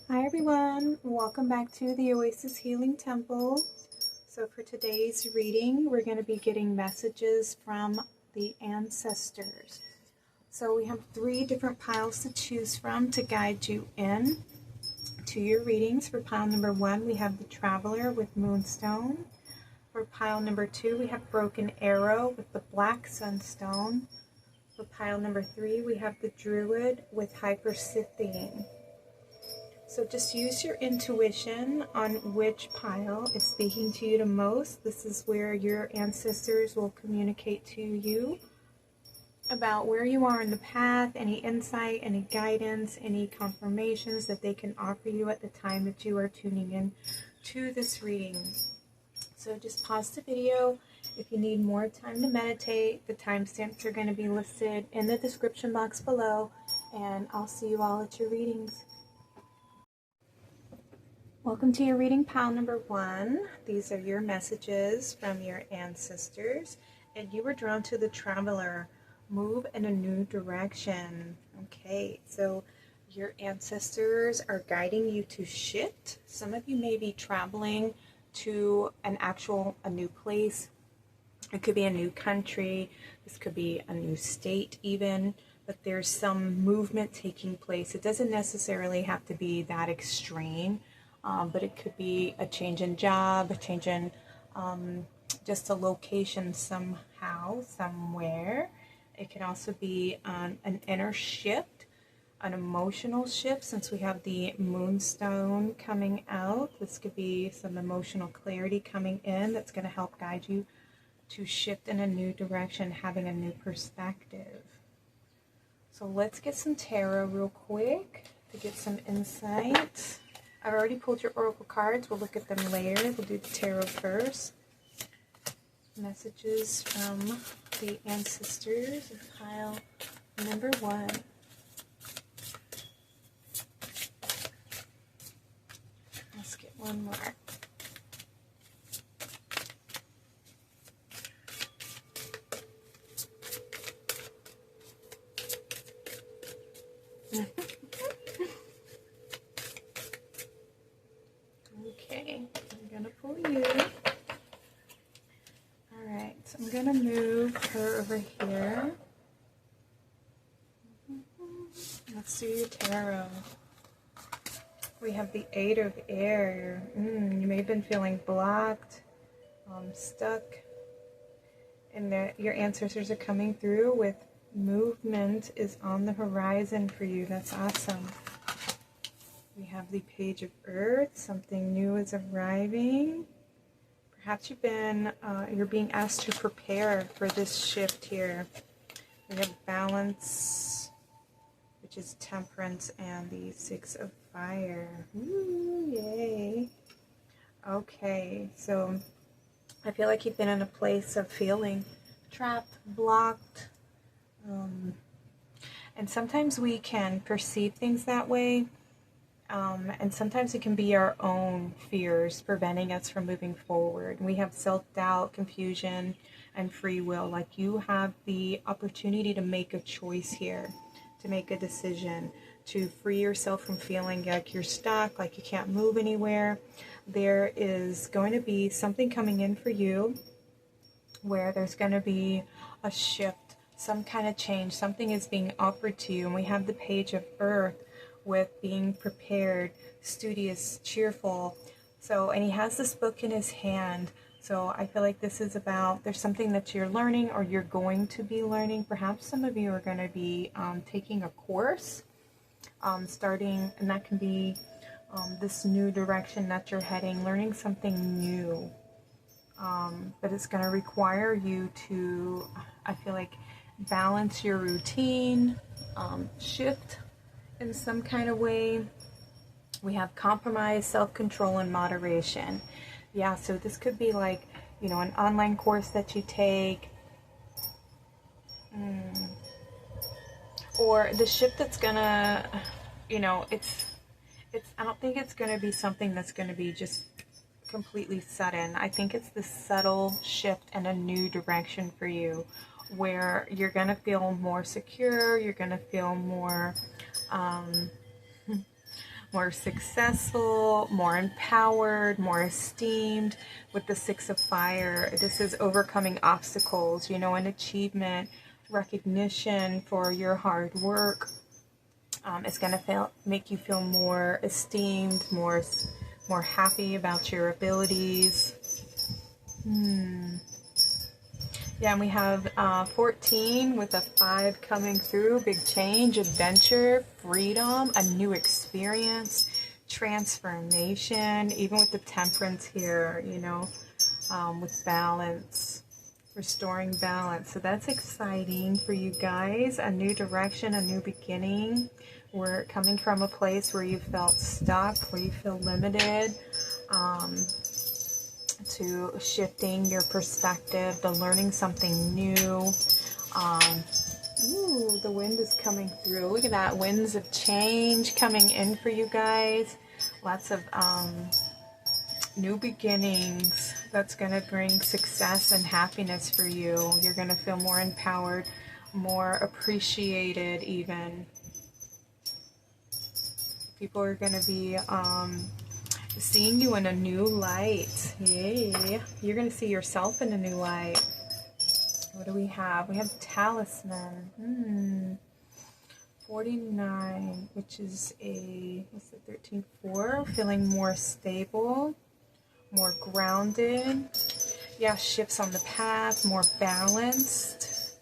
Hi everyone, welcome back to the Oasis Healing Temple. So for today's reading, we're going to be getting messages from the ancestors. So we have 3 different piles to choose from to guide you in to your readings. For pile number 1, we have the Traveler with Moonstone. For pile number 2, we have Broken Arrow with the Black Sunstone. For pile number 3, we have the Druid with Hypersythene. So just use your intuition on which pile is speaking to you the most. This is where your ancestors will communicate to you about where you are in the path, any insight, any guidance, any confirmations that they can offer you at the time that you are tuning in to this reading. So just pause the video. If you need more time to meditate, the timestamps are going to be listed in the description box below, and I'll see you all at your readings. Welcome to your reading pile number 1. These are your messages from your ancestors, and you were drawn to the Traveler. Move in a new direction. Okay, so your ancestors are guiding you to shift. Some of you may be traveling to a new place. It could be a new country. This could be a new state even, but there's some movement taking place. It doesn't necessarily have to be that extreme. But it could be a change in job, a change in just a location somehow, somewhere. It can also be an inner shift, an emotional shift, since we have the Moonstone coming out. This could be some emotional clarity coming in that's going to help guide you to shift in a new direction, having a new perspective. So let's get some tarot real quick to get some insight. I've already pulled your oracle cards. We'll look at them later. We'll do the tarot first. Messages from the ancestors of pile number 1. Let's get one more. Okay, I'm gonna pull you. Alright, so I'm gonna move her over here. Let's do your tarot. We have the 8 of Air. You may have been feeling blocked, stuck, and your ancestors are coming through with movement is on the horizon for you. That's awesome. We have the Page of Earth. Something new is arriving. Perhaps you're being asked to prepare for this shift here. We have Balance, which is Temperance, and the 6 of Fire. Ooh, yay. Okay, so I feel like you've been in a place of feeling trapped, blocked, and sometimes we can perceive things that way. And sometimes it can be our own fears preventing us from moving forward. We have self-doubt, confusion, and free will. Like, you have the opportunity to make a choice here, to make a decision, to free yourself from feeling like you're stuck, like you can't move anywhere. There is going to be something coming in for you where there's going to be a shift, some kind of change. Something is being offered to you. And we have the Page of Earth with being prepared, studious, cheerful. So, and he has this book in his hand. So I feel like this is about, there's something that you're learning or you're going to be learning. Perhaps some of you are going to be taking a course, starting, and that can be this new direction that you're heading, learning something new. But it's going to require you to, I feel like, balance your routine, shift in some kind of way. We have compromise, self-control, and moderation. Yeah, so this could be like, an online course that you take, or the shift that's gonna, I don't think it's gonna be something that's gonna be just completely sudden. I think it's this subtle shift and a new direction for you, where you're gonna feel more secure, you're gonna feel more more successful, more empowered, more esteemed. With the Six of Fire, this is overcoming obstacles, you know, an achievement, recognition for your hard work. It's going to make you feel more esteemed, more happy about your abilities. Yeah, and we have 14 with a 5 coming through. Big change, adventure, freedom, a new experience, transformation, even with the Temperance here, you know, with balance, restoring balance. So that's exciting for you guys. A new direction, a new beginning. We're coming from a place where you felt stuck, where you feel limited, to shifting your perspective, to learning something new. Ooh, the wind is coming through. Look at that, winds of change coming in for you guys. Lots of new beginnings. That's going to bring success and happiness for you. You're going to feel more empowered, more appreciated even. People are going to be seeing you in a new light. Yay. You're going to see yourself in a new light. What do we have? We have Talisman. 49, which is what's the 13? 4. Feeling more stable, more grounded. Yeah, shifts on the path, more balanced.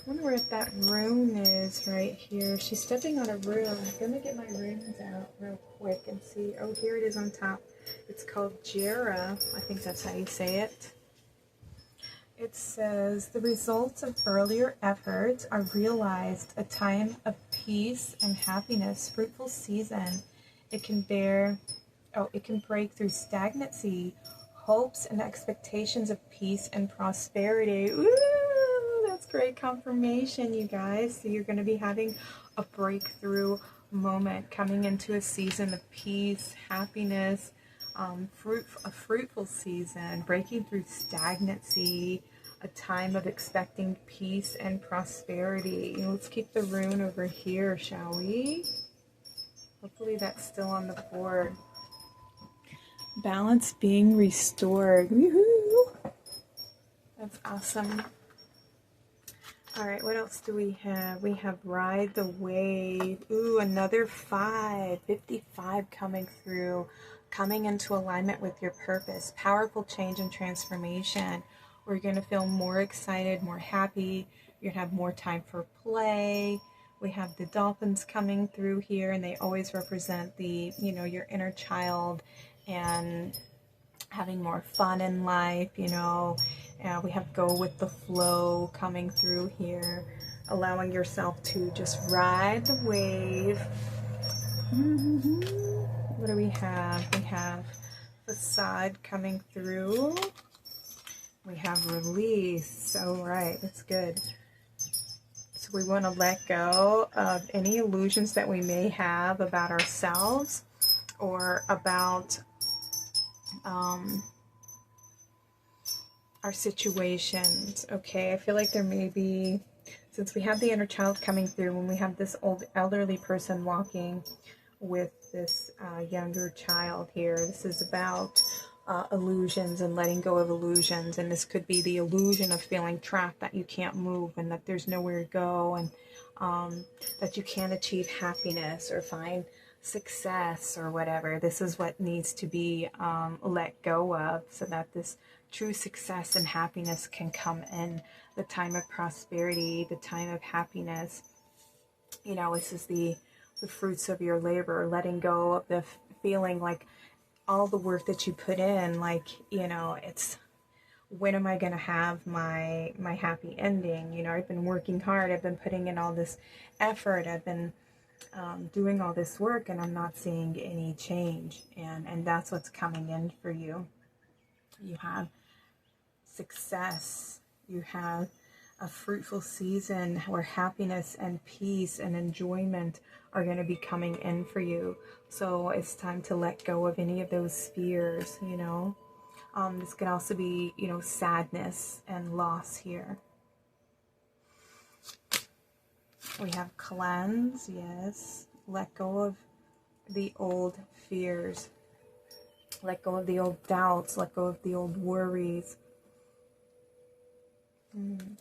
I wonder where that rune is right here. She's stepping on a rune. I'm going to get my runes out real quick and see. Oh, here it is on top. It's called Jera. I think that's how you say it. It says, the results of earlier efforts are realized, a time of peace and happiness, fruitful season. It can break through stagnancy, hopes and expectations of peace and prosperity. Ooh! Great confirmation, you guys. So you're going to be having a breakthrough moment, coming into a season of peace, happiness, a fruitful season, breaking through stagnancy, a time of expecting peace and prosperity. Let's keep the rune over here, shall we? Hopefully that's still on the board. Balance being restored. Woohoo! That's awesome. All right, what else do we have? We have Ride the Wave. Ooh, another 5. 55 coming through, coming into alignment with your purpose. Powerful change and transformation. We're going to feel more excited, more happy. You're going to have more time for play. We have the dolphins coming through here, and they always represent the, you know, your inner child and having more fun in life, you know. We have go with the flow coming through here, allowing yourself to just ride the wave. What do we have? We have facade coming through. We have release. All right, that's good. So we want to let go of any illusions that we may have about ourselves or about our situations. Okay, I feel like there may be, since we have the inner child coming through, when we have this old elderly person walking with this younger child here, this is about illusions and letting go of illusions. And this could be the illusion of feeling trapped, that you can't move and that there's nowhere to go, and that you can't achieve happiness or find success or whatever. This is what needs to be let go of, so that this true success and happiness can come in. The time of prosperity, the time of happiness. You know, this is the fruits of your labor, letting go of the feeling like all the work that you put in, like, you know, it's, when am I going to have my happy ending? You know, I've been working hard, I've been putting in all this effort, I've been doing all this work, and I'm not seeing any change. And that's what's coming in for you. You have success, you have a fruitful season where happiness and peace and enjoyment are going to be coming in for you. So it's time to let go of any of those fears, you know. This could also be, you know, sadness and loss here. We have cleanse, yes. Let go of the old fears. Let go of the old doubts. Let go of the old worries. And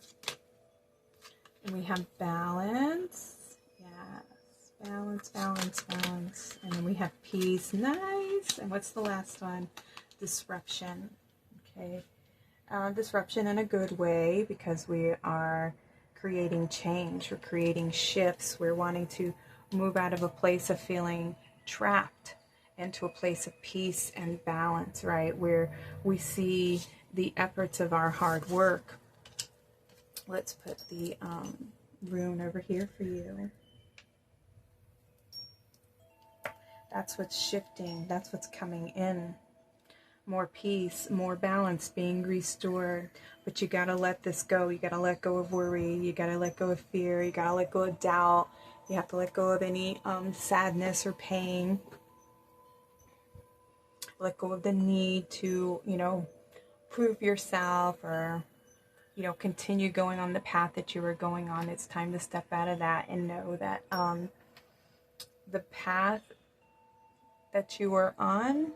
we have balance. Yes. Balance, balance, balance. And then we have peace. Nice. And what's the last one? Disruption. Okay. Disruption in a good way, because we are creating change. We're creating shifts. We're wanting to move out of a place of feeling trapped into a place of peace and balance, right? Where we see the efforts of our hard work. Let's put the rune over here for you. That's what's shifting. That's what's coming in. More peace, more balance being restored. But you got to let this go. You got to let go of worry. You got to let go of fear. You got to let go of doubt. You have to let go of any sadness or pain. Let go of the need to, prove yourself or, continue going on the path that you were going on. It's time to step out of that and know that the path that you are on,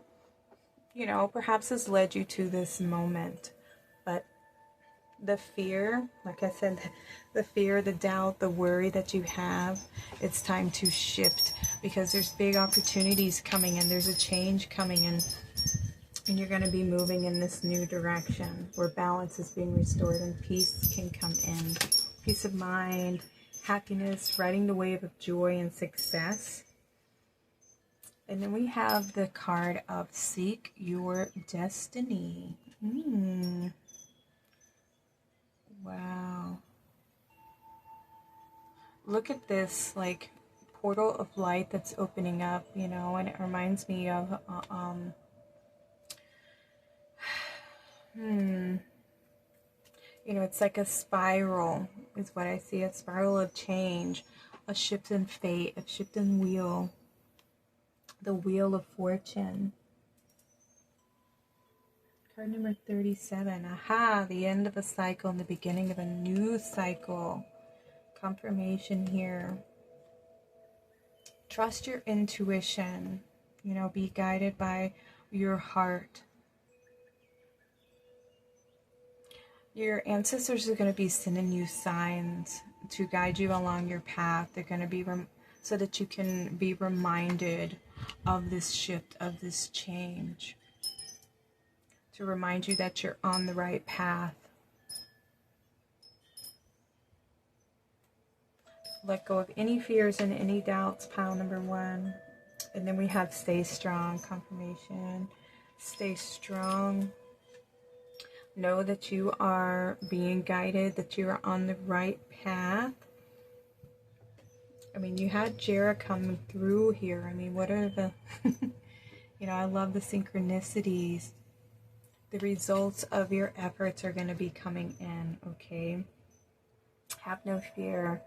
perhaps has led you to this moment. But the fear, like I said, the fear, the doubt, the worry that you have, it's time to shift, because there's big opportunities coming in. There's a change coming in, and you're going to be moving in this new direction where balance is being restored and peace can come in. Peace of mind, happiness, riding the wave of joy and success. And then we have the card of Seek Your Destiny. Wow. Look at this, like, portal of light that's opening up, and it reminds me of, it's like a spiral, is what I see, a spiral of change, a shift in fate, a shift in wheel. The Wheel of Fortune. Card number 37. Aha, the end of a cycle and the beginning of a new cycle. Confirmation here. Trust your intuition. Be guided by your heart. Your ancestors are going to be sending you signs to guide you along your path. They're going to be so that you can be reminded of this shift, of this change, to remind you that you're on the right path. Let go of any fears and any doubts, pile number 1. And then we have stay strong, confirmation. Stay strong. Know that you are being guided, that you are on the right path. I mean, you had Jera coming through here. I mean, what are the, I love the synchronicities. The results of your efforts are going to be coming in, okay? Have no fear.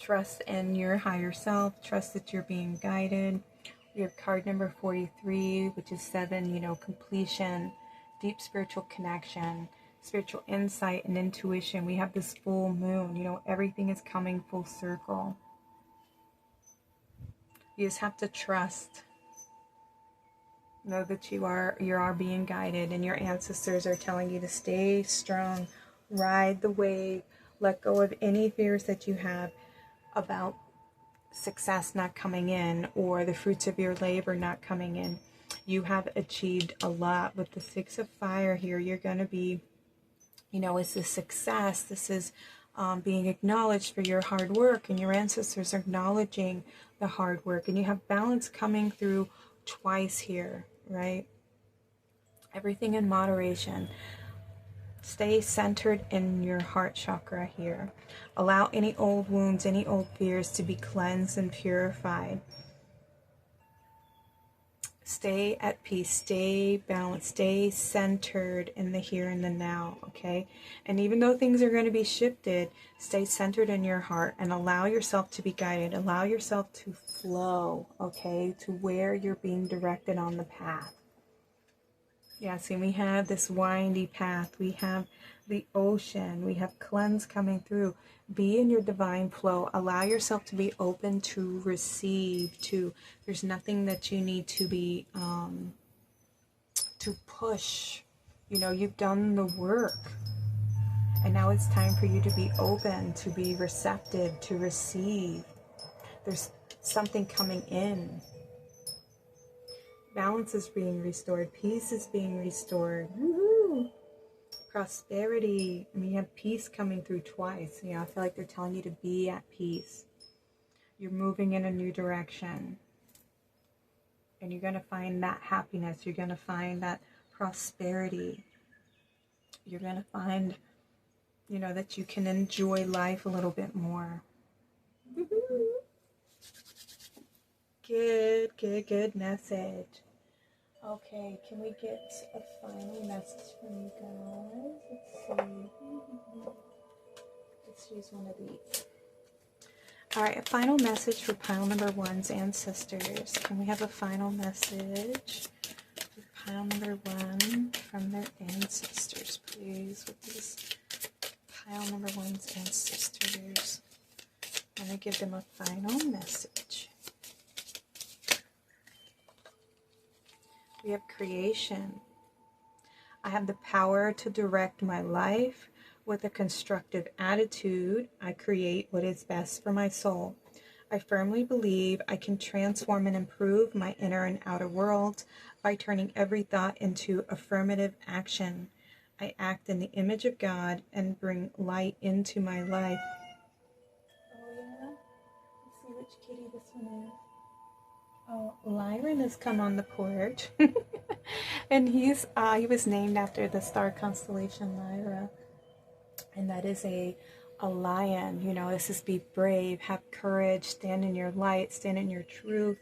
Trust in your higher self. Trust that you're being guided. We have card number 43, which is 7, completion, deep spiritual connection, spiritual insight and intuition. We have this full moon. Everything is coming full circle. You just have to trust. Know that you are being guided, and your ancestors are telling you to stay strong, ride the wave, let go of any fears that you have about success not coming in or the fruits of your labor not coming in. You have achieved a lot. With the 6 of Fire here, you're going to be, it's a success. This is being acknowledged for your hard work, and your ancestors are acknowledging the hard work, and you have balance coming through twice here, right? Everything in moderation. Stay centered in your heart chakra here. Allow any old wounds, any old fears to be cleansed and purified. Stay at peace, stay balanced, stay centered in the here and the now, okay? And even though things are going to be shifted, stay centered in your heart and allow yourself to be guided. Allow yourself to flow, okay, to where you're being directed on the path. Yeah, see, we have this windy path. We have the ocean. We have cleanse coming through. Be in your divine flow. Allow yourself to be open to receive. There's nothing that you need to be to push. You know, you've done the work. And now it's time for you to be open, to be receptive, to receive. There's something coming in. Balance is being restored. Peace is being restored. Woo-hoo. Prosperity. I mean, you have peace coming through twice. You know, I feel like they're telling you to be at peace. You're moving in a new direction. And you're going to find that happiness. You're going to find that prosperity. You're going to find, you know, that you can enjoy life a little bit more. Woo-hoo. Good message. Okay, can we get a final message from you guys? Let's see. Let's use one of these. All right, a final message for pile number one's ancestors. Can we have a final message for pile number one from their ancestors, please? With these pile number one's ancestors. I'm going to give them a final message. We have creation. I have the power to direct my life with a constructive attitude. I create what is best for my soul. I firmly believe I can transform and improve my inner and outer world by turning every thought into affirmative action. I act in the image of God and bring light into my life. Oh yeah? Let's see which kitty this one is. Oh, Lyran has come on the porch. And he was named after the star constellation Lyra. And that is a lion. You know, this is be brave, have courage, stand in your light, stand in your truth.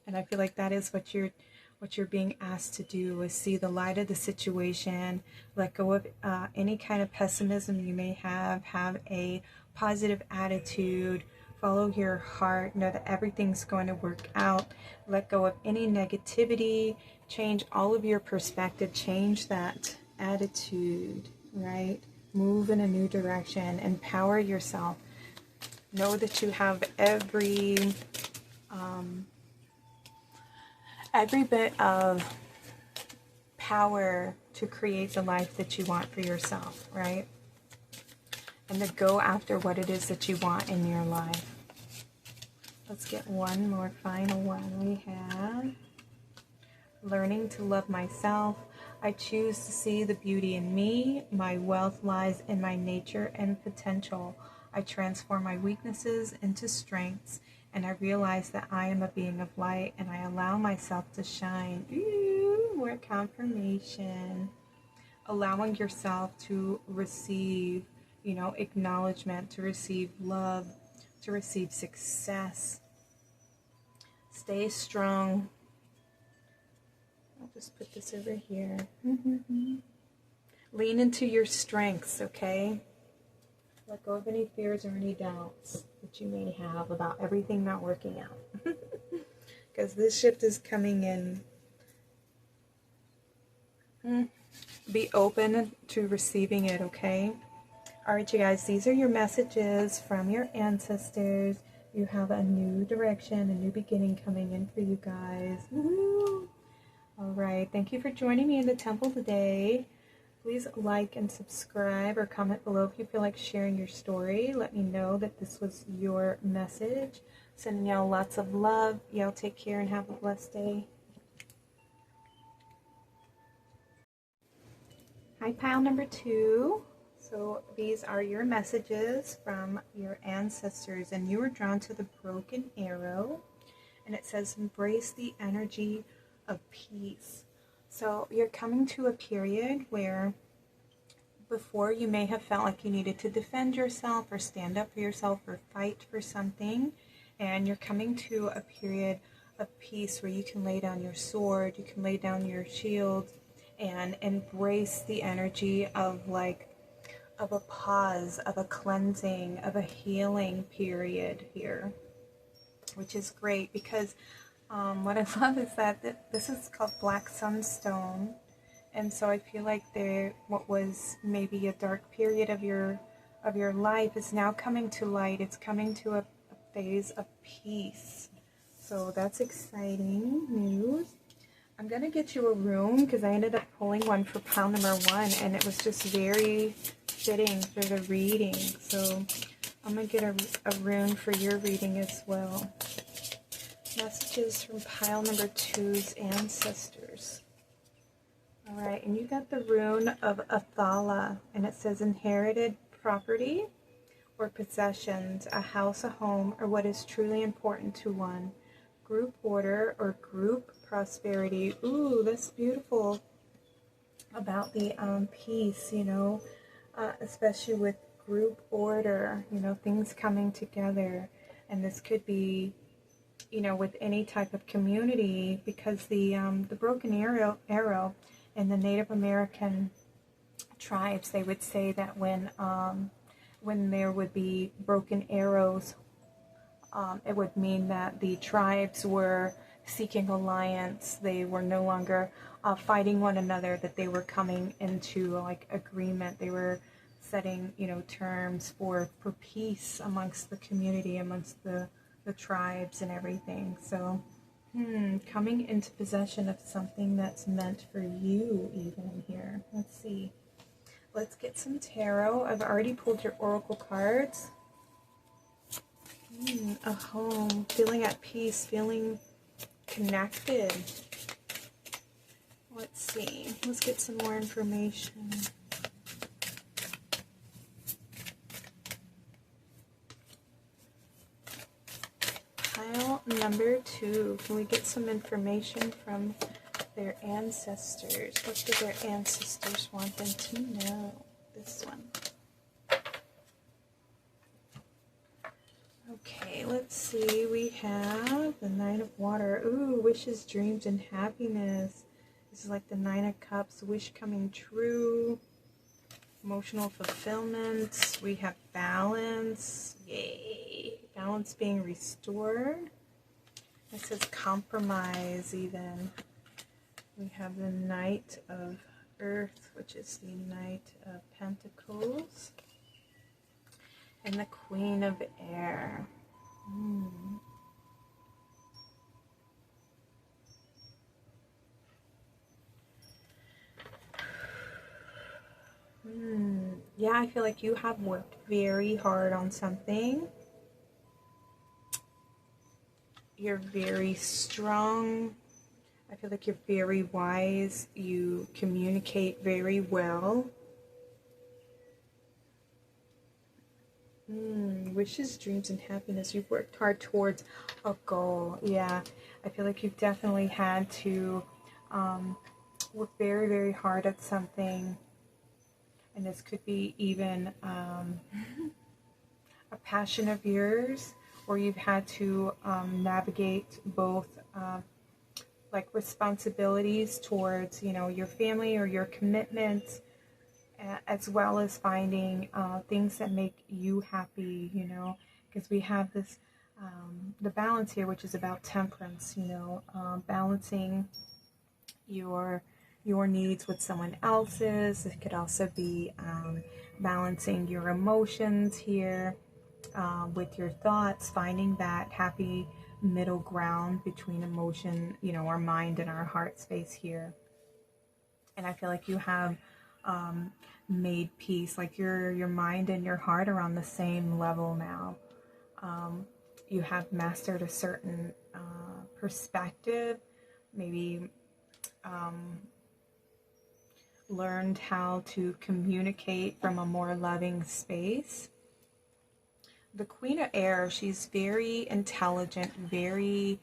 And I feel like that is what you're being asked to do, is see the light of the situation, let go of any kind of pessimism you may have a positive attitude, follow your heart, know that everything's going to work out, let go of any negativity, change all of your perspective, change that attitude, right? Move in a new direction, empower yourself, know that you have every bit of power to create the life that you want for yourself, right? And to go after what it is that you want in your life. Let's get one more final one. We have learning to love myself. I choose to see the beauty in me. My wealth lies in my nature and potential. I transform my weaknesses into strengths, and I realize that I am a being of light, and I allow myself to shine. Ooh, more confirmation. Allowing yourself to receive, you know, acknowledgement, to receive love, to receive success. Stay strong. I'll just put this over here. Lean into your strengths, okay? Let go of any fears or any doubts that you may have about everything not working out. Because this shift is coming in. Be open to receiving it, okay? All right, you guys, these are your messages from your ancestors. You have a new direction, a new beginning coming in for you guys. Woo-hoo. All right, thank you for joining me in the temple today. Please like and subscribe or comment below if you feel like sharing your story. Let me know that this was your message. Sending y'all lots of love. Y'all take care and have a blessed day. Hi, pile number 2. So these are your messages from your ancestors, and you were drawn to the broken arrow, and it says embrace the energy of peace. So you're coming to a period where before you may have felt like you needed to defend yourself or stand up for yourself or fight for something, and you're coming to a period of peace where you can lay down your sword, you can lay down your shield, and embrace the energy of a pause, of a cleansing, of a healing period here, which is great because what I love is that this is called Black Sunstone, And so I feel like what was maybe a dark period of your life is now coming to light. It's coming to a phase of peace. So that's exciting news. I'm going to get you a rune because I ended up pulling one for pile number 1, and it was just very fitting for the reading. So I'm going to get a rune for your reading as well. Messages from pile number 2's ancestors. All right, and you got the rune of Athala, and it says inherited property or possessions, a house, a home, or what is truly important to one. Group order or group prosperity. Ooh, that's beautiful about the peace, you know, especially with group order, you know, things coming together. And this could be, you know, with any type of community, because the broken arrow in the Native American tribes, they would say that when there would be broken arrows, it would mean that the tribes were seeking alliance. They were no longer fighting one another, that they were coming into like agreement. They were setting, you know, terms for peace amongst the community, amongst the tribes and everything. So coming into possession of something that's meant for you even here. Let's see. Let's get some tarot. I've already pulled your oracle cards. A home, feeling at peace, feeling connected. Let's see. Let's get some more information. Pile number 2. Can we get some information from their ancestors? What do their ancestors want them to know? This one. Okay, let's see. We have the Nine of Water. Ooh, wishes, dreams, and happiness. This is like the Nine of Cups, wish coming true. Emotional fulfillment. We have balance. Yay. Balance being restored. It says compromise even. We have the Knight of Earth, which is the Knight of Pentacles. And the Queen of Air. Yeah, I feel like you have worked very hard on something. You're very strong. I feel like you're very wise. You communicate very well. Wishes, dreams, and happiness. You've worked hard towards a goal. Yeah, I feel like you've definitely had to work very, very hard at something. And this could be even a passion of yours, or you've had to navigate both like responsibilities towards, you know, your family or your commitments, as well as finding things that make you happy, you know, because we have this, the balance here, which is about temperance, you know, balancing your needs with someone else's. It could also be balancing your emotions here with your thoughts, finding that happy middle ground between emotion, you know, our mind and our heart space here. And I feel like you have made peace, like your mind and your heart are on the same level now. You have mastered a certain perspective, maybe learned how to communicate from a more loving space. The Queen of Air, she's very intelligent, very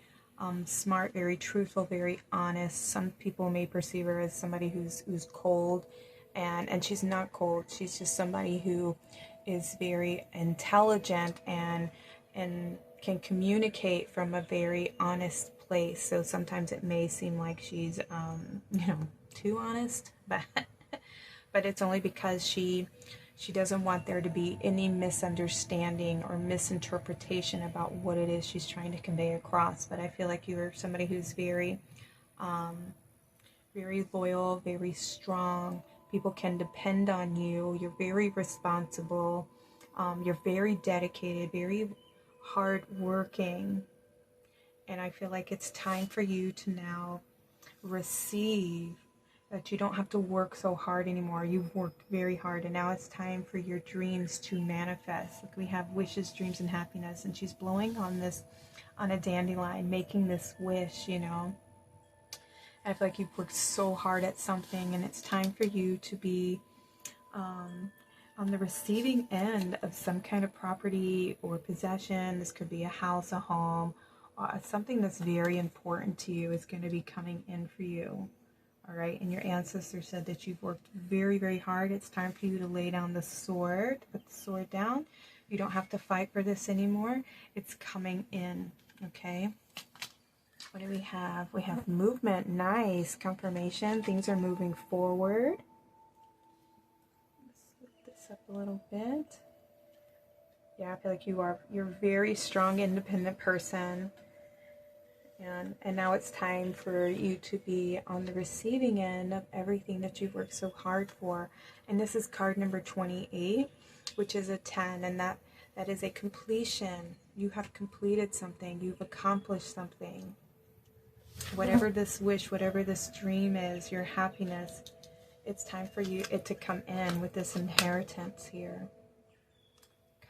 smart, very truthful, very honest. Some people may perceive her as somebody who's cold, and she's not cold. She's just somebody who is very intelligent and can communicate from a very honest place. So sometimes it may seem like she's you know, too honest, but it's only because she doesn't want there to be any misunderstanding or misinterpretation about what it is she's trying to convey across. But I feel like you're somebody who's very very loyal, very strong. People can depend on you. You're very responsible. You're very dedicated, very hardworking. And I feel like it's time for you to now receive, that you don't have to work so hard anymore. You've worked very hard, and now it's time for your dreams to manifest. Like, we have wishes, dreams, and happiness, and she's blowing on this, on a dandelion, making this wish, you know. And I feel like you've worked so hard at something, and it's time for you to be on the receiving end of some kind of property or possession. This could be a house, a home, something that's very important to you is going to be coming in for you. All right, and your ancestors said that you've worked very, very hard. It's time for you to lay down the sword, put the sword down. You don't have to fight for this anymore. It's coming in, okay? What do we have? We have movement, nice, confirmation. Things are moving forward. Let's lift this up a little bit. Yeah, I feel like you're a very strong, independent person. And now it's time for you to be on the receiving end of everything that you've worked so hard for. And this is card number 28, which is a 10, and that is a completion. You have completed something. You've accomplished something. Whatever this wish, whatever this dream is, your happiness, it's time for it to come in with this inheritance here.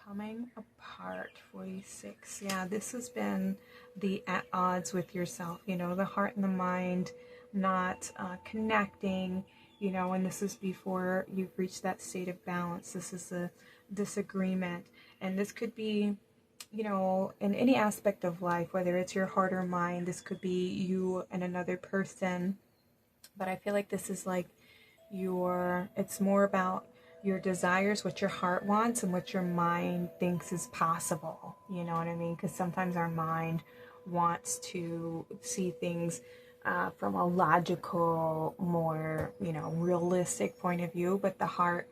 Coming apart, 46. Yeah, this has been the at odds with yourself, you know, the heart and the mind not connecting, you know, and this is before you've reached that state of balance. This is a disagreement, and this could be, you know, in any aspect of life, whether it's your heart or mind. This could be you and another person, but I feel like this is like it's more about your desires, what your heart wants, and what your mind thinks is possible. You know what I mean? Because sometimes our mind wants to see things from a logical, more, you know, realistic point of view, but the heart,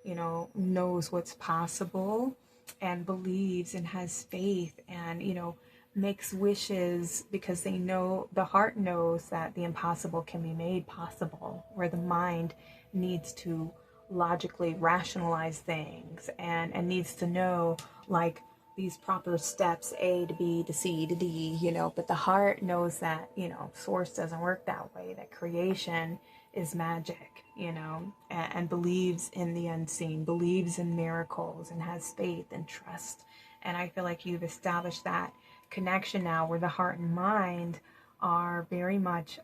you know, knows what's possible and believes and has faith and, you know, makes wishes because they know, the heart knows that the impossible can be made possible, where the mind needs to logically rationalize things and needs to know, like, these proper steps, A to B to C to D, you know, but the heart knows that, you know, source doesn't work that way, that creation is magic, you know, and believes in the unseen, believes in miracles, and has faith and trust. And I feel like you've established that connection now where the heart and mind are very much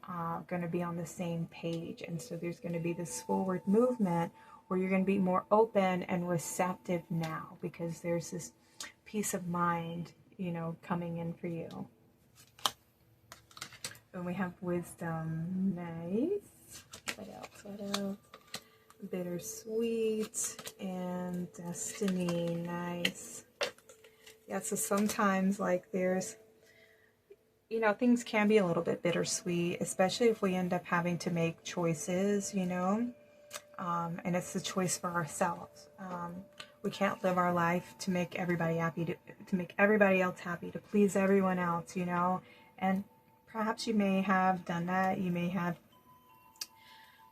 going to be on the same page. And so there's going to be this forward movement where you're going to be more open and receptive now, because there's this peace of mind, you know, coming in for you. And we have wisdom, nice. What else? Bittersweet and destiny, nice. Yeah, so sometimes, like, there's, you know, things can be a little bit bittersweet, especially if we end up having to make choices, you know. And it's the choice for ourselves. We can't live our life to make everybody happy, to make everybody else happy, to please everyone else, you know. And perhaps you may have done that. You may have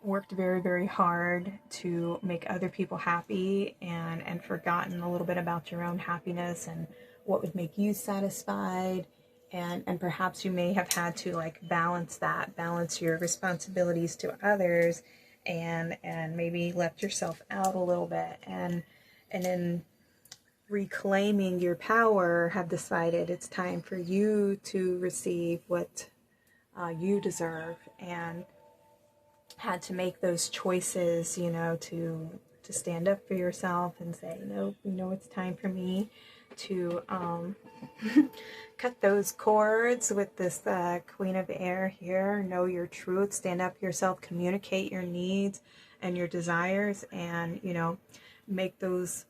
worked very, very hard to make other people happy and forgotten a little bit about your own happiness and what would make you satisfied. And perhaps you may have had to, like, balance your responsibilities to others, and maybe left yourself out a little bit, and in reclaiming your power have decided it's time for you to receive what you deserve, and had to make those choices, you know, to stand up for yourself and say, no, you know, it's time for me to cut those cords with this Queen of Air here. Know your truth, stand up for yourself, communicate your needs and your desires, and, you know, make those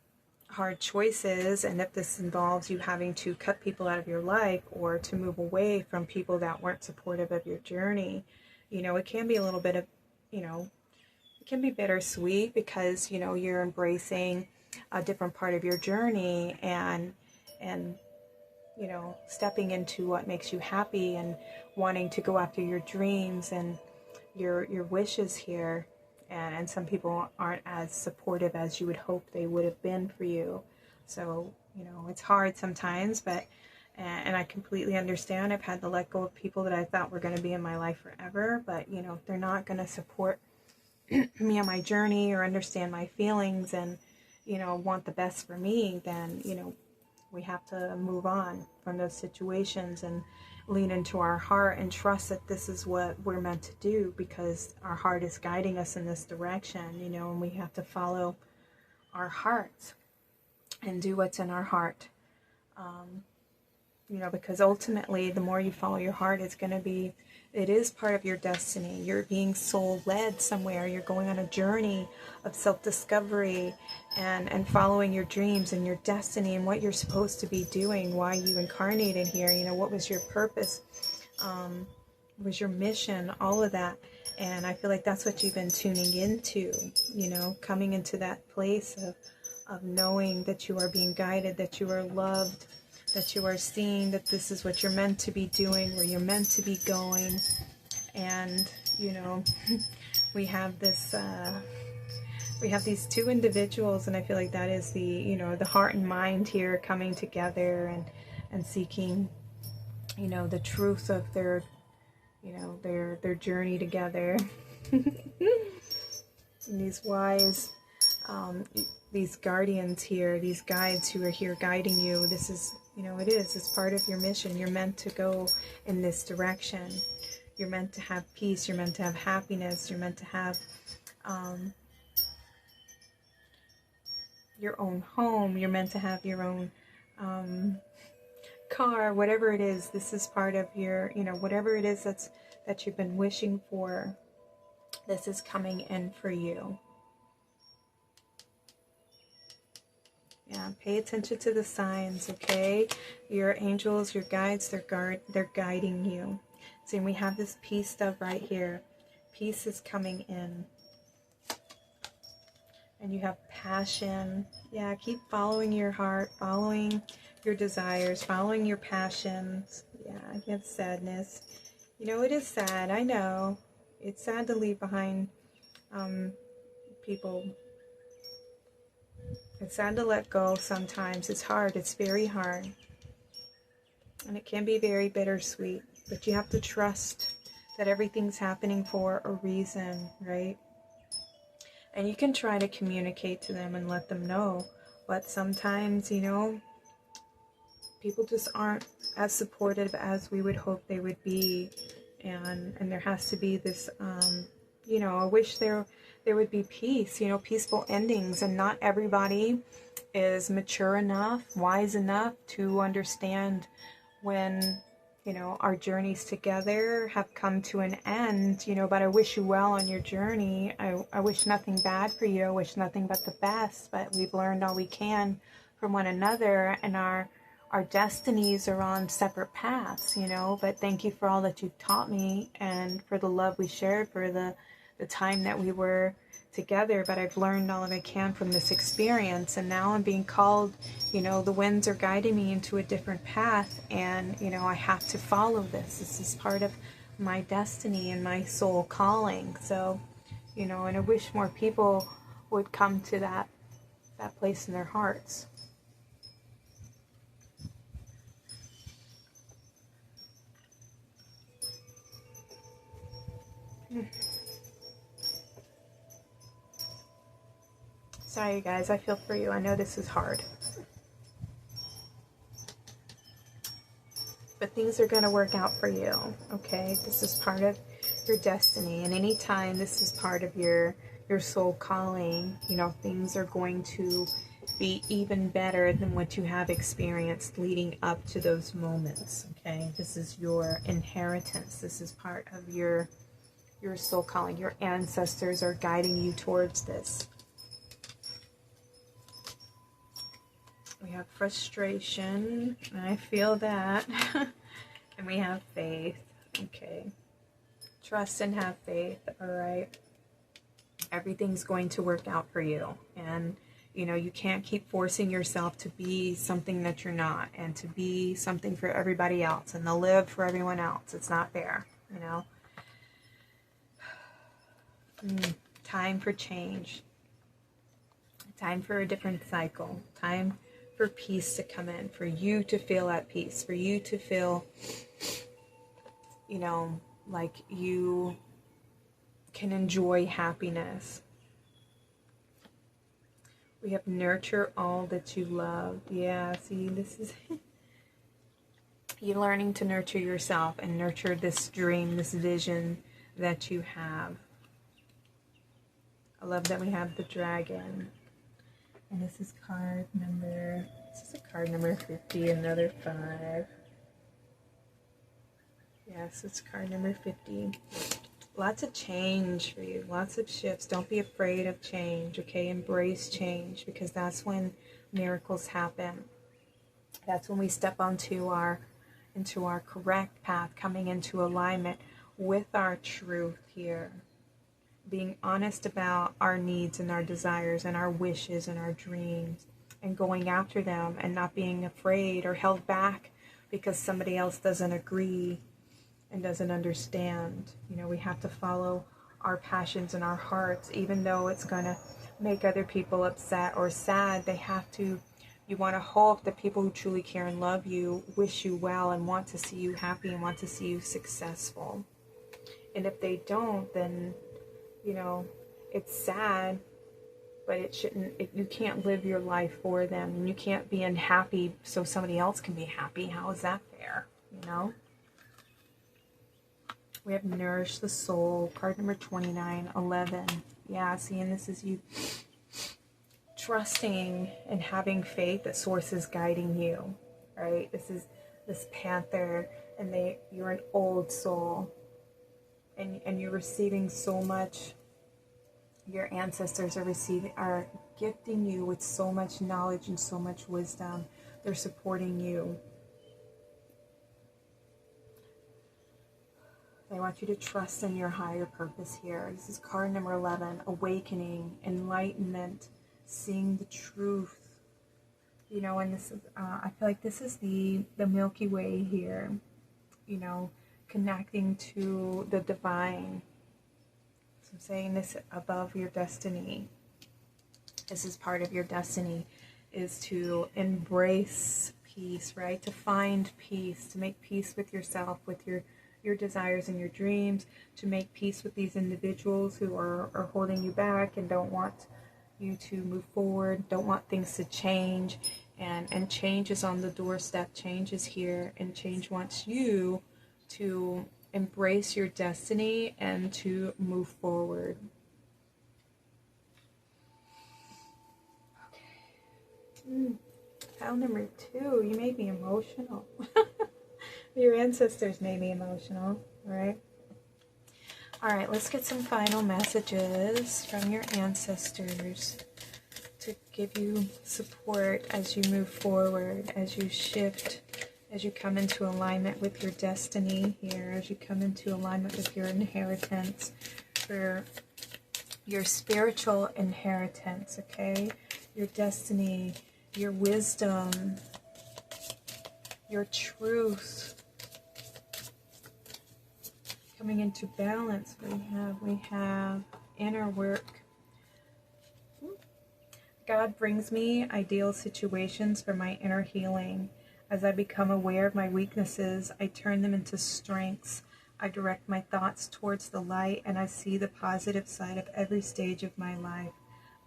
hard choices. And if this involves you having to cut people out of your life or to move away from people that weren't supportive of your journey, you know, it can be a little bit of, you know, it can be bittersweet, because, you know, you're embracing a different part of your journey and you know, stepping into what makes you happy and wanting to go after your dreams and, your wishes here, and some people aren't as supportive as you would hope they would have been for you. So, you know, it's hard sometimes, but and I completely understand. I've had to let go of people that I thought were going to be in my life forever, but you know, if they're not going to support me on my journey or understand my feelings and, you know, want the best for me, then, you know, we have to move on from those situations and lean into our heart and trust that this is what we're meant to do, because our heart is guiding us in this direction, you know, and we have to follow our hearts and do what's in our heart. You know, because ultimately the more you follow your heart, it is part of your destiny. You're being soul led somewhere. You're going on a journey of self-discovery and following your dreams and your destiny and what you're supposed to be doing, why you incarnated here. You know, what was your purpose? What was your mission? All of that. And I feel like that's what you've been tuning into, you know, coming into that place of knowing that you are being guided, that you are loved, that you are seeing that this is what you're meant to be doing, where you're meant to be going. And, you know, we have this, we have these two individuals, and I feel like that is the, you know, the heart and mind here coming together and seeking, you know, the truth of their, you know, their journey together. And these wise, these guardians here, these guides who are here guiding you, this is, you know, it's part of your mission. You're meant to go in this direction. You're meant to have peace. You're meant to have happiness. You're meant to have your own home. You're meant to have your own car, whatever it is. This is part of your, you know, whatever it is that you've been wishing for. This is coming in for you. Yeah, pay attention to the signs, okay? Your angels, your guides, they're guiding you. See, we have this peace stuff right here. Peace is coming in. And you have passion. Yeah, keep following your heart, following your desires, following your passions. Yeah, you have sadness. You know, it is sad, I know. It's sad to leave behind people. It's sad to let go sometimes. It's hard. It's very hard. And it can be very bittersweet. But you have to trust that everything's happening for a reason, right? And you can try to communicate to them and let them know. But sometimes, you know, people just aren't as supportive as we would hope they would be. And there has to be this, you know, I wish there would be peace, you know, peaceful endings. And not everybody is mature enough, wise enough to understand when, you know, our journeys together have come to an end, you know, but I wish you well on your journey. I wish nothing bad for you. I wish nothing but the best, but we've learned all we can from one another, and our destinies are on separate paths, you know, but thank you for all that you've taught me and for the love we shared, for the time that we were together. But I've learned all that I can from this experience, and now I'm being called, you know, the winds are guiding me into a different path, and, you know, I have to follow this. This is part of my destiny and my soul calling. So, you know, and I wish more people would come to that place in their hearts. Sorry, guys, I feel for you. I know this is hard. But things are going to work out for you, okay? This is part of your destiny. And anytime this is part of your soul calling, you know, things are going to be even better than what you have experienced leading up to those moments, okay? This is your inheritance. This is part of your soul calling. Your ancestors are guiding you towards this. We have frustration. I feel that. And we have faith. Okay. Trust and have faith. All right. Everything's going to work out for you. And, you know, you can't keep forcing yourself to be something that you're not, and to be something for everybody else and to live for everyone else. It's not fair, you know. Time for change. Time for a different cycle. Time for peace to come in, for you to feel at peace, for you to feel, like you can enjoy happiness. We have nurture all that you love. Yeah, see, this is you learning to nurture yourself and nurture this dream, this vision that you have. I love that we have the dragon. And this is card number 50, another 5. Yes, it's card number 50. Lots of change for you, lots of shifts. Don't be afraid of change, okay? Embrace change, because that's when miracles happen. That's when we step into our correct path, coming into alignment with our truth here. Being honest about our needs and our desires and our wishes and our dreams, and going after them and not being afraid or held back because somebody else doesn't agree and doesn't understand. We have to follow our passions and our hearts, even though it's going to make other people upset or sad. You want to hope that people who truly care and love you wish you well and want to see you happy and want to see you successful. And if they don't, then it's sad, but it shouldn't. You can't live your life for them, and you can't be unhappy so somebody else can be happy. How is that fair? We have nourish the soul, card number 29, 11. Yeah, see, and this is you trusting and having faith that source is guiding you, right? This is this panther, and you're an old soul, and you're receiving so much. Your ancestors are gifting you with so much knowledge and so much wisdom. They're supporting you. They want you to trust in your higher purpose here. This is card number 11, awakening, enlightenment, seeing the truth. And this is, I feel like this is the Milky Way here, connecting to the divine. So I'm saying this above your destiny. This is part of your destiny, is to embrace peace, right? To find peace, to make peace with yourself, with your desires and your dreams, to make peace with these individuals who are holding you back and don't want you to move forward, don't want things to change. And change is on the doorstep. Change is here, and change wants you to embrace your destiny and to move forward. Okay. Pile number 2, you made me emotional. Your ancestors made me emotional, right? All right, let's get some final messages from your ancestors to give you support as you move forward, as you shift, as you come into alignment with your destiny here, as you come into alignment with your inheritance, for your spiritual inheritance, okay? Your destiny, your wisdom, your truth. Coming into balance, we have inner work. God brings me ideal situations for my inner healing. As I become aware of my weaknesses, I turn them into strengths. I direct my thoughts towards the light, and I see the positive side of every stage of my life.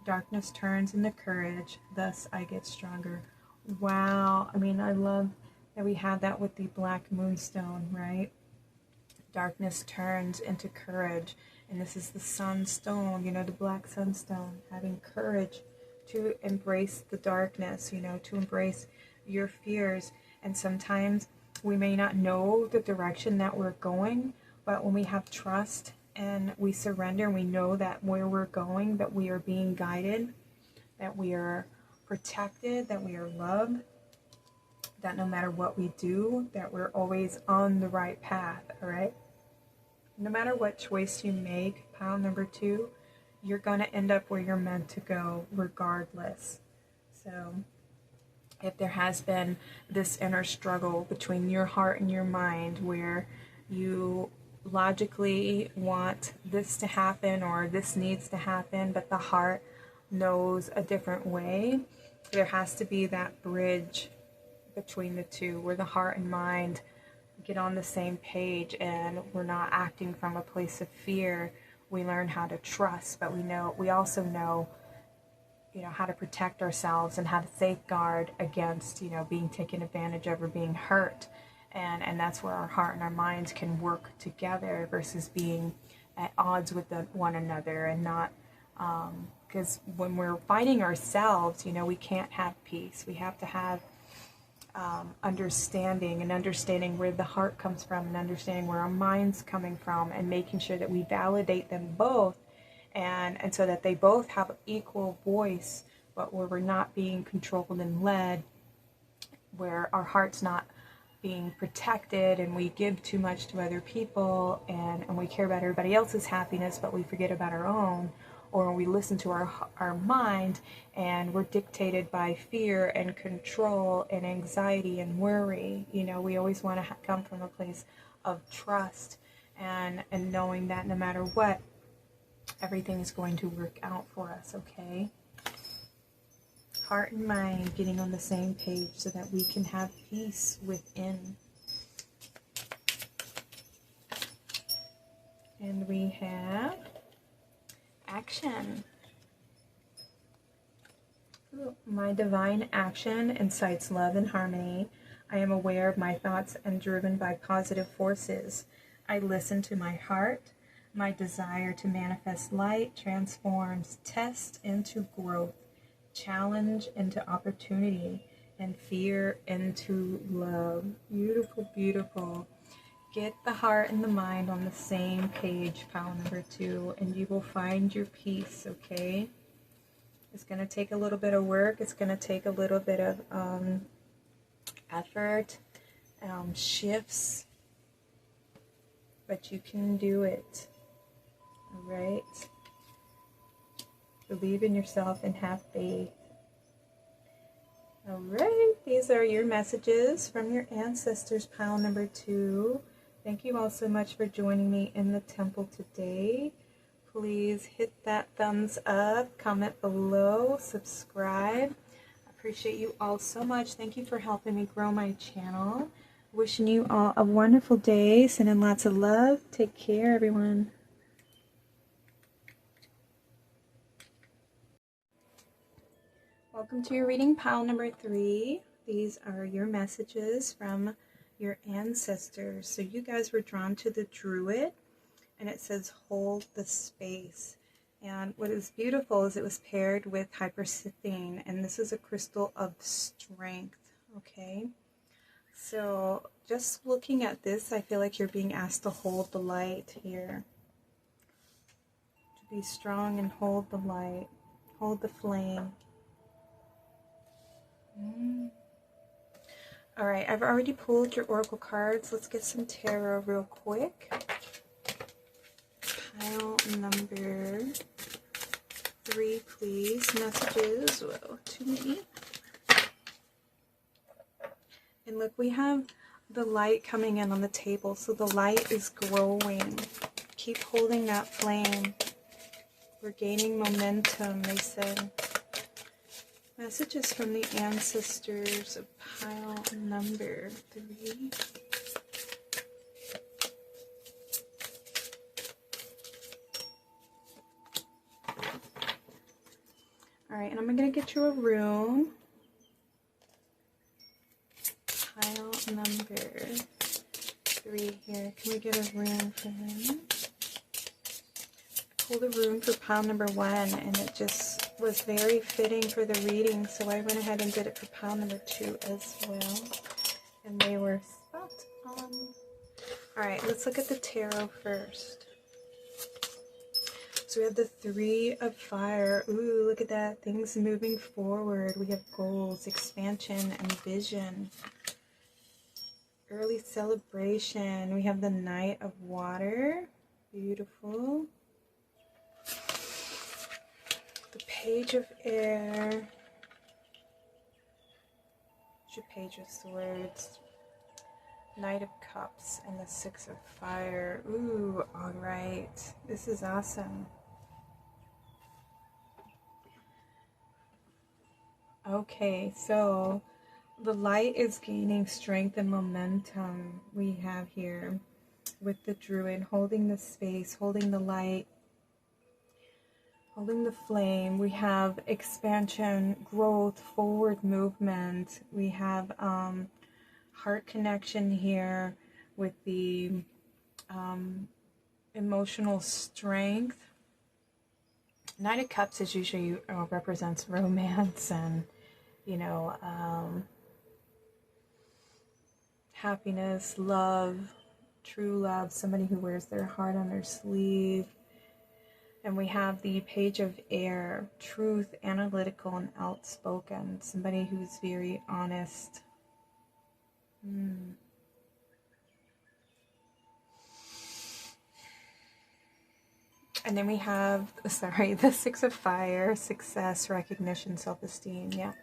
Darkness turns into courage, thus I get stronger. Wow, I love that we have that with the black moonstone, right? Darkness turns into courage, and this is the sunstone, the black sunstone, having courage to embrace the darkness, to embrace your fears. And sometimes we may not know the direction that we're going, but when we have trust and we surrender, we know that where we're going, that we are being guided, that we are protected, that we are loved, that no matter what we do, that we're always on the right path, all right? No matter what choice you make, pile number 2, you're going to end up where you're meant to go regardless. So if there has been this inner struggle between your heart and your mind where you logically want this to happen or this needs to happen, but the heart knows a different way. There has to be that bridge between the two where the heart and mind get on the same page, and we're not acting from a place of fear. We learn how to trust, but we also know, how to protect ourselves and how to safeguard against, being taken advantage of or being hurt. And that's where our heart and our minds can work together versus being at odds with one another, and not, because when we're fighting ourselves, we can't have peace. We have to have understanding, and understanding where the heart comes from, and understanding where our mind's coming from, and making sure that we validate them both, and so that they both have equal voice, but where we're not being controlled and led, where our heart's not being protected and we give too much to other people, and we care about everybody else's happiness but we forget about our own, or we listen to our mind and we're dictated by fear and control and anxiety and worry. We always want to come from a place of trust and knowing that no matter what, everything is going to work out for us, okay? Heart and mind getting on the same page so that we can have peace within. And we have action. My divine action incites love and harmony. I am aware of my thoughts and driven by positive forces. I listen to my heart. My desire to manifest light transforms test into growth, challenge into opportunity, and fear into love. Beautiful, beautiful. Get the heart and the mind on the same page, pile number 2, and you will find your peace, okay? It's going to take a little bit of work. It's going to take a little bit of effort, shifts, but you can do it, all right? Believe in yourself and have faith. All right, these are your messages from your ancestors, pile number 2. Thank you all so much for joining me in the temple today. Please hit that thumbs up, comment below, subscribe. I appreciate you all so much. Thank you for helping me grow my channel. Wishing you all a wonderful day. Sending lots of love. Take care, everyone. Welcome to your reading, pile number 3. These are your messages from your ancestors. So you guys were drawn to the Druid, and it says hold the space. And what is beautiful is it was paired with Hypersythene, and this is a crystal of strength, okay? So just looking at this, I feel like you're being asked to hold the light here. To be strong and hold the light, hold the flame. All right, I've already pulled your oracle cards. Let's get some tarot real quick. Pile number 3, please. Messages to me. And look, we have the light coming in on the table, so the light is growing. Keep holding that flame. We're gaining momentum, they said. Messages from the ancestors of pile number 3. Alright, and I'm going to get you a rune. Pile number 3 here. Can we get a rune for him? I pulled a rune for pile number 1, and it just was very fitting for the reading, so I went ahead and did it for pile number 2 as well, and they were spot on. Alright, let's look at the tarot first. So we have the 3 of fire. Ooh, look at that. Things moving forward. We have goals, expansion, and vision. Early celebration. We have the Knight of Water. Beautiful. The Page of Air. It's your Page of Swords. Knight of Cups and the Six of Fire. Ooh, all right. This is awesome. Okay, so the light is gaining strength and momentum we have here with the Druid holding the space, holding the light, holding the flame. We have expansion, growth, forward movement. We have heart connection here with the emotional strength. Knight of Cups is usually represents romance and, you know, happiness, love, true love, somebody who wears their heart on their sleeve. And we have the Page of Air, truth, analytical, and outspoken, somebody who's very honest. And then we have, sorry, the Six of Fire, success, recognition, self-esteem, yeah.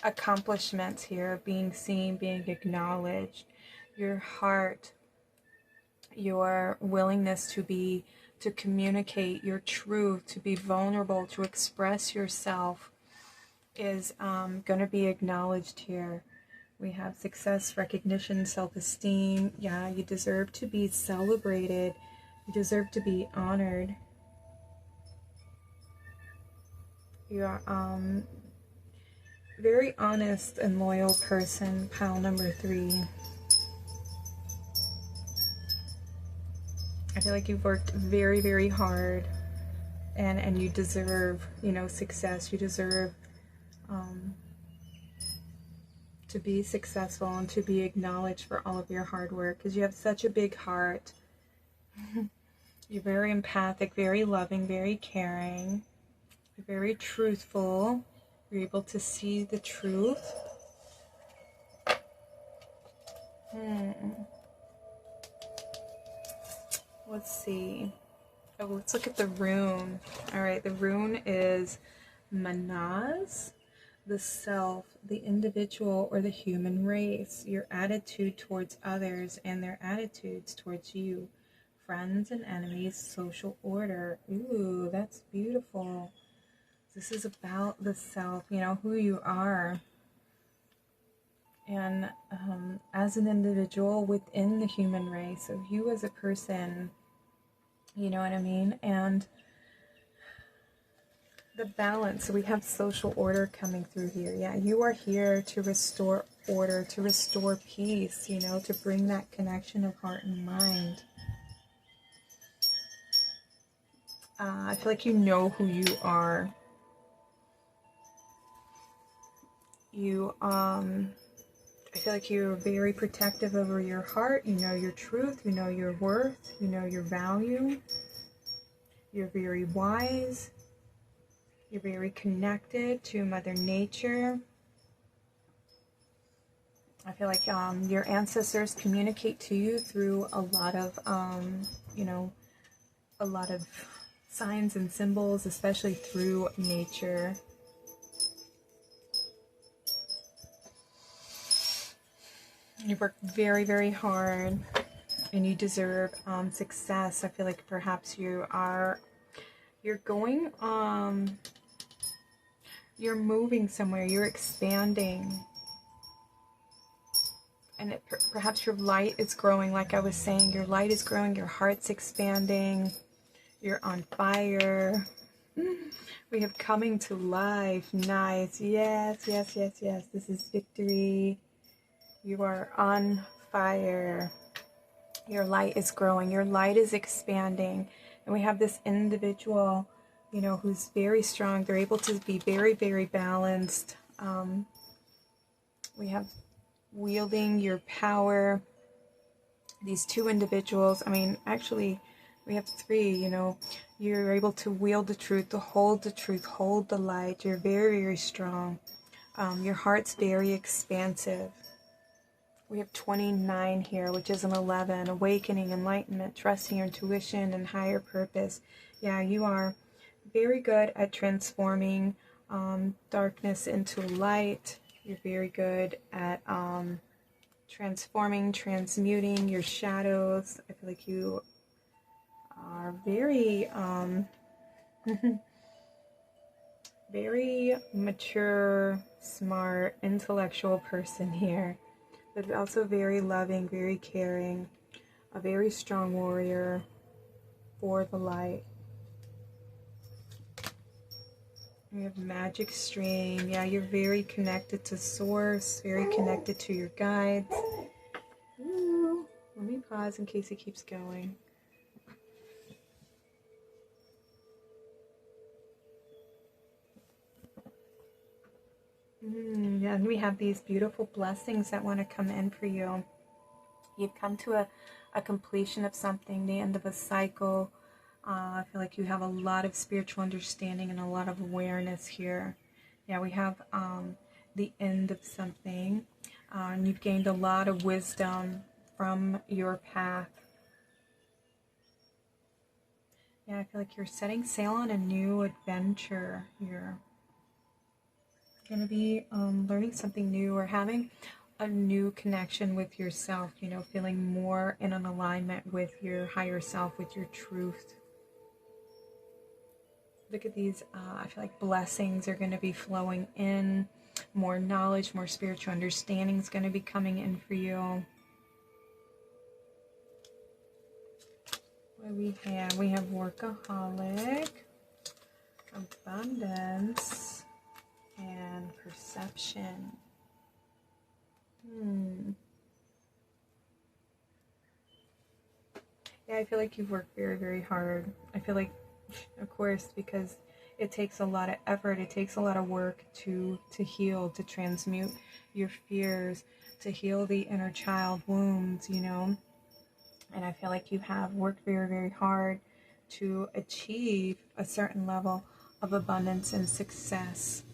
Accomplishments here, being seen, being acknowledged. Your heart, your willingness to communicate your truth, to be vulnerable, to express yourself is going to be acknowledged here. We have success, recognition, self-esteem. Yeah, you deserve to be celebrated. You deserve to be honored. You are very honest and loyal person, pile number 3. I feel like you've worked very, very hard and you deserve, you know, success. You deserve to be successful and to be acknowledged for all of your hard work because you have such a big heart. You're very empathic, very loving, very caring. You're very truthful. You're able to see the truth. Let's see. Oh, let's look at the rune. All right, the rune is Manaz, the self, the individual, or the human race, your attitude towards others and their attitudes towards you, friends and enemies, social order. Ooh, that's beautiful. This is about the self, you know, who you are. And as an individual within the human race, so you as a person, you know what I mean? And the balance, so we have social order coming through here. Yeah, you are here to restore order, to restore peace, you know, to bring that connection of heart and mind. I feel like you know who you are. You, I feel like you're very protective over your heart. You know your truth. You know your worth. You know your value. You're very wise. You're very connected to Mother Nature. I feel like your ancestors communicate to you through a lot of, you know, a lot of signs and symbols, especially through nature. You work very, very hard and you deserve success. I feel like perhaps you're going, you're moving somewhere, you're expanding. And perhaps your light is growing, like I was saying, your light is growing, your heart's expanding, you're on fire. We have coming to life. Nice. Yes, yes, yes, yes. This is victory. You are on fire. Your light is growing. Your light is expanding. And we have this individual, you know, who's very strong. They're able to be very, very balanced. We have wielding your power. These two individuals, I mean, actually, we have 3, you know. You're able to wield the truth, hold the light. You're very, very strong. Your heart's very expansive. We have 29 here, which is an 11. Awakening, enlightenment, trusting your intuition and higher purpose. Yeah, you are very good at transforming darkness into light. You're very good at transforming, transmuting your shadows. I feel like you are very, very mature, smart, intellectual person here, but also very loving, very caring, a very strong warrior for the light. We have magic stream. Yeah, you're very connected to source, very connected to your guides. Ooh, let me pause in case it keeps going. Yeah, and we have these beautiful blessings that want to come in for you. You've come to a completion of something, the end of a cycle. I feel like you have a lot of spiritual understanding and a lot of awareness here. Yeah, we have the end of something. And you've gained a lot of wisdom from your path. Yeah, I feel like you're setting sail on a new adventure here. You're going to be learning something new or having a new connection with yourself, you know, feeling more in an alignment with your higher self, with your truth. Look at these, I feel like blessings are going to be flowing in, more knowledge, more spiritual understanding is going to be coming in for you. What do we have? We have workaholic, abundance, and perception. Yeah, I feel like you've worked very, very hard. I feel like, of course, because it takes a lot of effort, it takes a lot of work to heal, to transmute your fears, to heal the inner child wounds, you know. And I feel like you have worked very, very hard to achieve a certain level of abundance and success.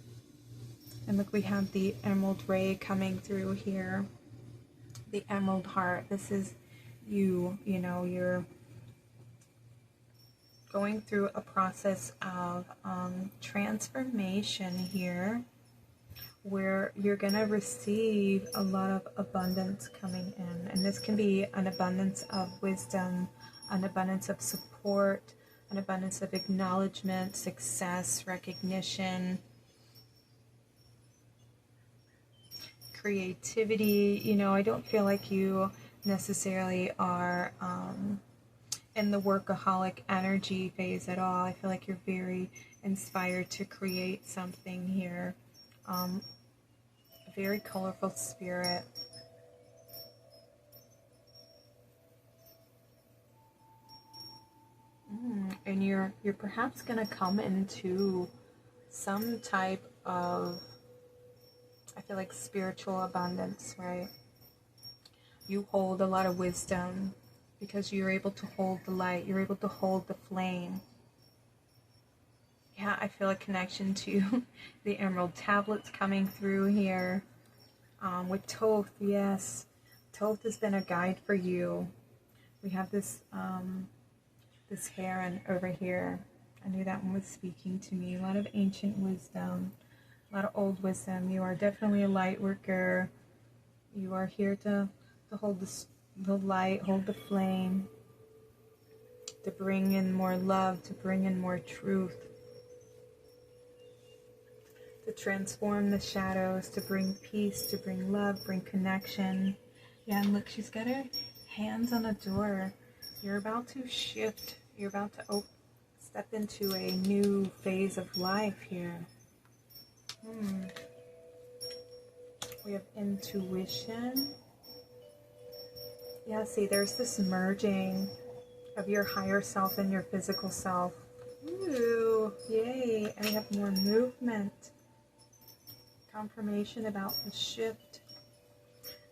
And look, we have the emerald ray coming through here. The emerald heart. This is you, you know, you're going through a process of transformation here, where you're going to receive a lot of abundance coming in. And this can be an abundance of wisdom, an abundance of support, an abundance of acknowledgement, success, recognition, creativity. You know, I don't feel like you necessarily are in the workaholic energy phase at all. I feel like you're very inspired to create something here. A very colorful spirit. And you're perhaps going to come into some type of, I feel like, spiritual abundance, right? You hold a lot of wisdom because you're able to hold the light. You're able to hold the flame. Yeah, I feel a connection to the emerald tablets coming through here. With Thoth, yes. Thoth has been a guide for you. We have this this heron over here. I knew that one was speaking to me. A lot of ancient wisdom, a lot of old wisdom. You are definitely a light worker. You are here to hold the light, hold the flame, to bring in more love, to bring in more truth, to transform the shadows, to bring peace, to bring love, bring connection. Yeah, and look, she's got her hands on a door. You're about to shift. You're about to step into a new phase of life here. We have intuition. Yeah, see, there's this merging of your higher self and your physical self. Ooh, yay. And we have more movement. Confirmation about the shift.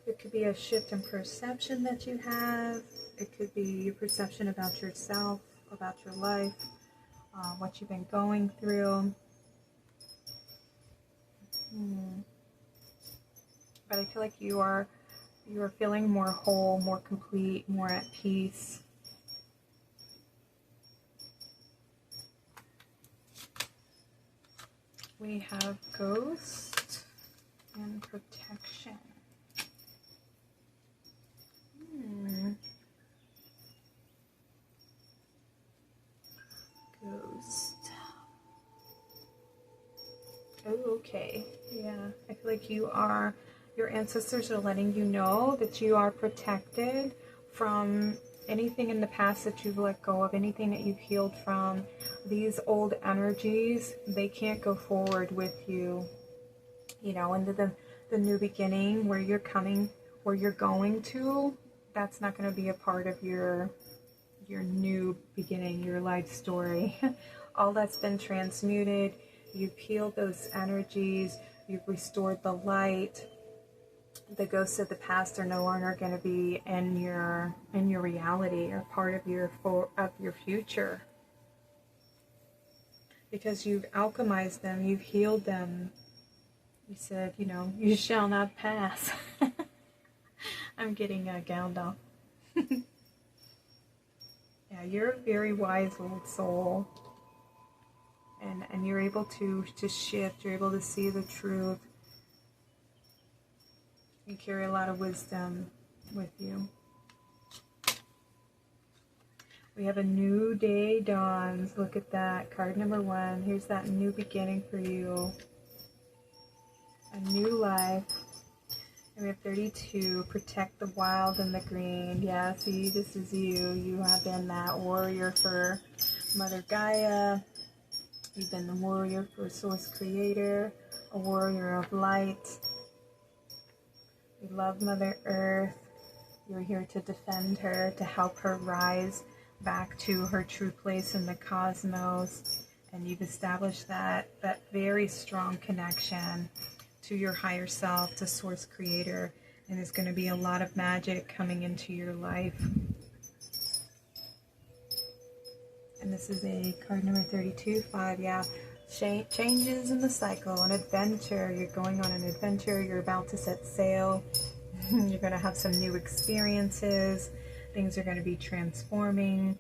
It could be a shift in perception that you have. It could be your perception about yourself, about your life, what you've been going through. But I feel like you are feeling more whole, more complete, more at peace. We have ghost and protection. Ghost. Oh, okay. Yeah, I feel like your ancestors are letting you know that you are protected from anything in the past that you've let go of, anything that you've healed from. These old energies, they can't go forward with you, into the new beginning where you're coming, where you're going to. That's not going to be a part of your new beginning, your life story. All that's been transmuted. You've healed those energies. You've restored the light. The ghosts of the past are no longer going to be in your reality or part of your future, because you've alchemized them. You've healed them. You said, you shall not pass. I'm getting gowned off. Yeah, you're a very wise old soul. And you're able to shift. You're able to see the truth. You carry a lot of wisdom with you. We have a new day dawns. Look at that. Card number 1. Here's that new beginning for you. A new life. And we have 32. Protect the wild and the green. Yeah, see, this is you. You have been that warrior for Mother Gaia. You've been the warrior for Source Creator. A warrior of light. You love Mother Earth. You're here to defend her, to help her rise back to her true place in the cosmos. And you've established that very strong connection to your higher self, to Source Creator. And there's going to be a lot of magic coming into your life. And this is a card number 32, 5, yeah. Changes in the cycle, an adventure. You're going on an adventure. You're about to set sail. You're going to have some new experiences. Things are going to be transforming.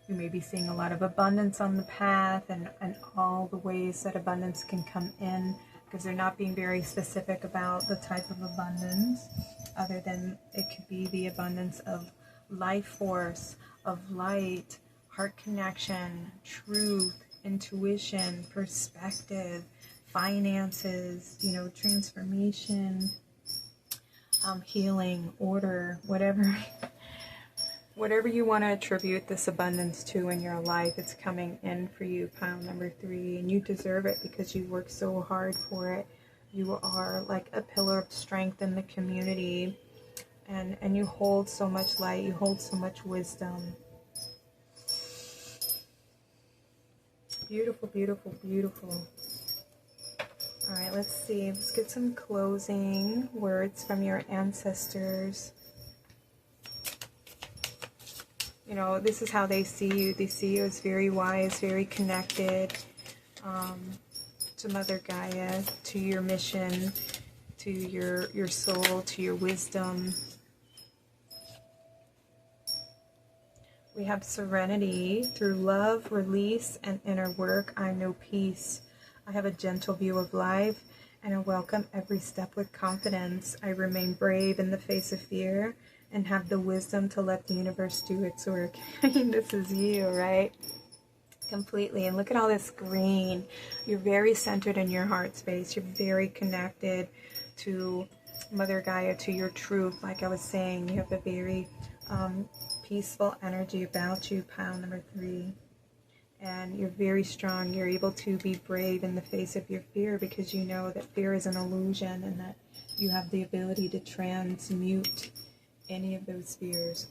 You may be seeing a lot of abundance on the path, and all the ways that abundance can come in, because they're not being very specific about the type of abundance, other than it could be the abundance of life force, of light, heart connection, truth, intuition, perspective, finances, transformation, healing, order, whatever you want to attribute this abundance to in your life, it's coming in for you, pile number 3, and you deserve it because you worked so hard for it. You are like a pillar of strength in the community, and you hold so much light, you hold so much wisdom. Beautiful, beautiful, beautiful. All right, let's see. Let's get some closing words from your ancestors. This is how they see you. They see you as very wise, very connected to Mother Gaia, to your mission, to your soul, to your wisdom. We have serenity. Through love, release, and inner work, I know peace. I have a gentle view of life, and I welcome every step with confidence. I remain brave in the face of fear, and have the wisdom to let the universe do its work. I mean, this is you, right? Completely. And look at all this green. You're very centered in your heart space. You're very connected to Mother Gaia, to your truth. Like I was saying, you have a very peaceful energy about you, pile number 3. And you're very strong. You're able to be brave in the face of your fear, because you know that fear is an illusion, and that you have the ability to transmute any of those fears.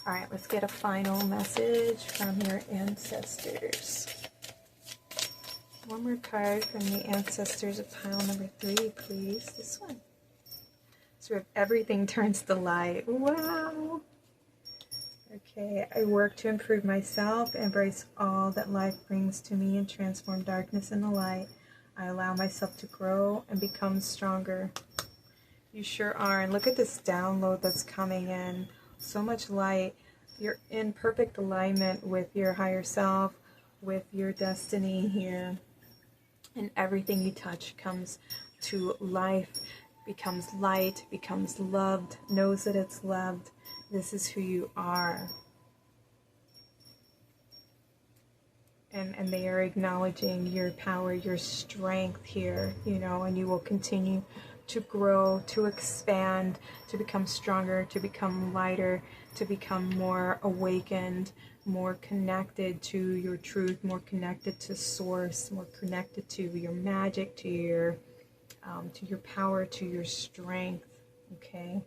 All right, let's get a final message from your ancestors. One more card from the ancestors of pile number 3, please. This one. So if everything turns to light. Wow. Okay, I work to improve myself, embrace all that life brings to me, and transform darkness into light. I allow myself to grow and become stronger. You sure are. And look at this download that's coming in. So much light. You're in perfect alignment with your higher self, with your destiny here. And everything you touch comes to life. becomes light, becomes loved, knows that it's loved. This is who you are. And they are acknowledging your power, your strength here, you know, and you will continue to grow, to expand, to become stronger, to become lighter, to become more awakened, more connected to your truth, more connected to source, more connected to your magic, to your power, to your strength. Okay.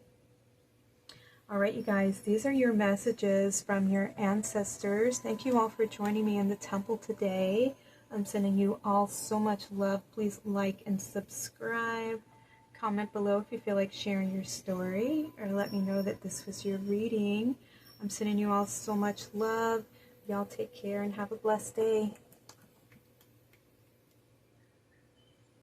All right, you guys, these are your messages from your ancestors. Thank you all for joining me in the temple today. I'm sending you all so much love. Please like and subscribe. Comment below if you feel like sharing your story, or let me know that this was your reading. I'm sending you all so much love. Y'all take care and have a blessed day.